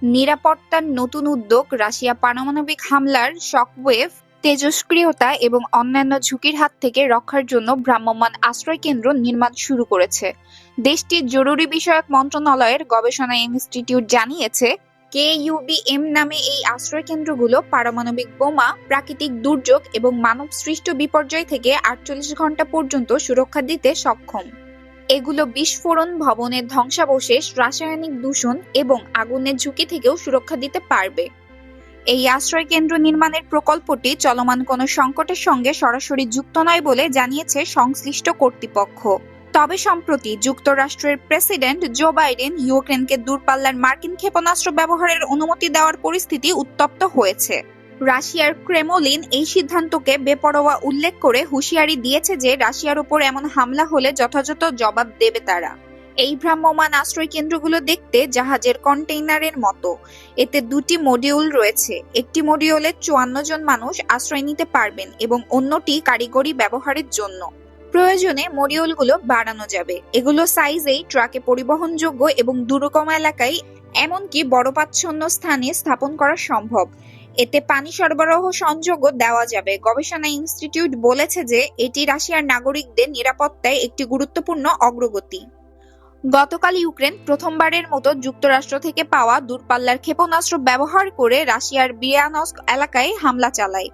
নিরাপত্তার নতুন উদ্যোগ, রাশিয়া পারমাণবিক হামলার শকওয়েভ, তেজস্ক্রিয়তা এবং অন্যান্য ঝুঁকির হাত থেকে রক্ষার জন্য ভ্রাম্যমাণ আশ্রয়কেন্দ্র নির্মাণ শুরু করেছে। দেশটির জরুরি বিষয়ক মন্ত্রণালয়ের গবেষণা ইনস্টিটিউট জানিয়েছে, কেইউবিএম নামে এই আশ্রয়কেন্দ্রগুলো পারমাণবিক বোমা, প্রাকৃতিক দুর্যোগ এবং মানবসৃষ্ট বিপর্যয় থেকে ৪৮ ঘন্টা পর্যন্ত সুরক্ষা দিতে সক্ষম। এগুলো বিস্ফোরণ, ভবনের ধ্বংসাবশেষ, রাসায়নিক দূষণ এবং আগুনের ঝুঁকি থেকেও সুরক্ষা দিতে পারবে। এই আশ্রয়কেন্দ্র নির্মাণের প্রকল্পটি চলমান কোনো সংকটের সঙ্গে সরাসরি যুক্ত নয় বলে জানিয়েছে সংশ্লিষ্ট কর্তৃপক্ষ। তবে সম্প্রতি যুক্তরাষ্ট্রের প্রেসিডেন্ট জো বাইডেন ইউক্রেনকে দূরপাল্লার মার্কিন ক্ষেপণাস্ত্র ব্যবহারের অনুমতি দেওয়ার পরিস্থিতি উত্তপ্ত হয়েছে। রাশিয়ার ক্রেমলিন এই সিদ্ধান্তকে বেপরোয়া উল্লেখ করে হুঁশিয়ারি দিয়েছে যে রাশিয়ার উপর এমন হামলা হলে যথাযথ জবাব দেবে তারা। এই ভ্রাম্যমাণ আশ্রয় কেন্দ্রগুলো দেখতে জাহাজের কন্টেইনারের মতো। এতে দুটি মডিউল রয়েছে। একটি মডিউলে ৫৪ জন মানুষ আশ্রয় নিতে পারবেন এবং অন্যটি কারিগরি ব্যবহারের জন্য। প্রয়োজনে মডিউলগুলো বাড়ানো যাবে। এগুলো সাইজেই ট্রাকে পরিবহনযোগ্য এবং দুর্গম এলাকায়, এমনকি বরফাচ্ছন্ন স্থানে স্থাপন করা সম্ভব। এতে পানি সরবরাহ সংযোগও দেওয়া যাবে। গবেষণা ইনস্টিটিউট বলেছে যে এটি রাশিয়ার নাগরিকদের নিরাপত্তায় একটি গুরুত্বপূর্ণ অগ্রগতি। গতকাল ইউক্রেন প্রথমবারের মতো যুক্তরাষ্ট্র থেকে পাওয়া দূরপাল্লার ক্ষেপণাস্ত্র ব্যবহার করে রাশিয়ার ব্রিয়ানস্ক এলাকায় হামলা চালায়।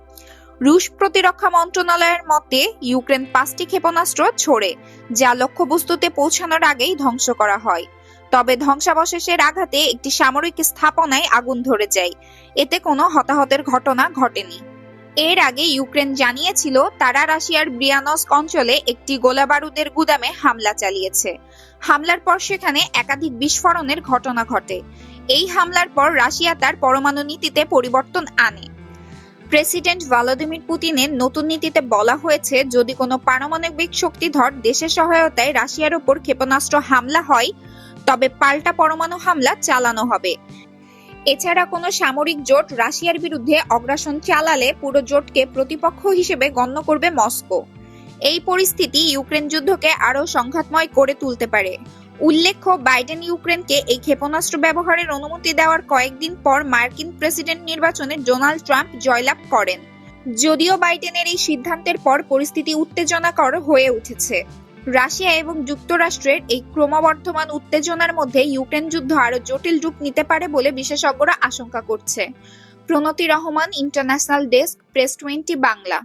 রুশ প্রতিরক্ষা মন্ত্রণালয়ের মতে, ইউক্রেন ৫টি ক্ষেপণাস্ত্র ছোড়ে, যা লক্ষ্যবস্তুতে পৌঁছানোর আগেই ধ্বংস করা হয়। তবে ধ্বংসাবশেষের আঘাতে একটি সামরিক স্থাপনায় আগুন ধরে যায়। এতে কোনো হতাহতের ঘটনা ঘটেনি। এর আগে ইউক্রেন জানিয়েছিল তারা রাশিয়ার ব্রিয়ানস্ক অঞ্চলে একটি গোলাবারুদের গুদামে হামলা চালিয়েছে। হামলার পর সেখানে একাধিক বিস্ফোরণের ঘটনা ঘটে। এই হামলার পর রাশিয়া তার পরমাণু নীতিতে পরিবর্তন আনে। প্রেসিডেন্ট ভ্লাদিমির পুতিনের নতুন নীতিতে বলা হয়েছে, যদি কোনো পারমাণবিক শক্তিধর দেশের সহায়তায় রাশিয়ার ওপর ক্ষেপণাস্ত্র হামলা হয়, তবে পাল্টা পরমাণু হামলা চালানো হবে। এছাড়া কোনো সামরিক জোট রাশিয়ার বিরুদ্ধে অগ্রাসন চালালে পুরো জোটকে প্রতিপক্ষ হিসেবে গণ্য করবে মস্কো। এই পরিস্থিতি ইউক্রেন যুদ্ধকে আরও সংঘাতময় করে তুলতে পারে। উল্লেখ্য, বাইডেন ইউক্রেনকে এই ক্ষেপণাস্ত্র ব্যবহারের অনুমতি দেওয়ার কয়েকদিন পর মার্কিন প্রেসিডেন্ট নির্বাচনে ডোনাল্ড ট্রাম্প জয়লাভ করেন। যদিও বাইডেনের এই সিদ্ধান্তের পর পরিস্থিতি উত্তেজনাকর হয়ে উঠেছে। রাশিয়া এবং যুক্তরাষ্ট্রের এই ক্রমবর্ধমান উত্তেজনার মধ্যে ইউক্রেন যুদ্ধ আরও জটিল রূপ নিতে পারে বলে বিশেষজ্ঞরা আশঙ্কা করছে। Pranati Rahman, international desk, press 20 Bangla.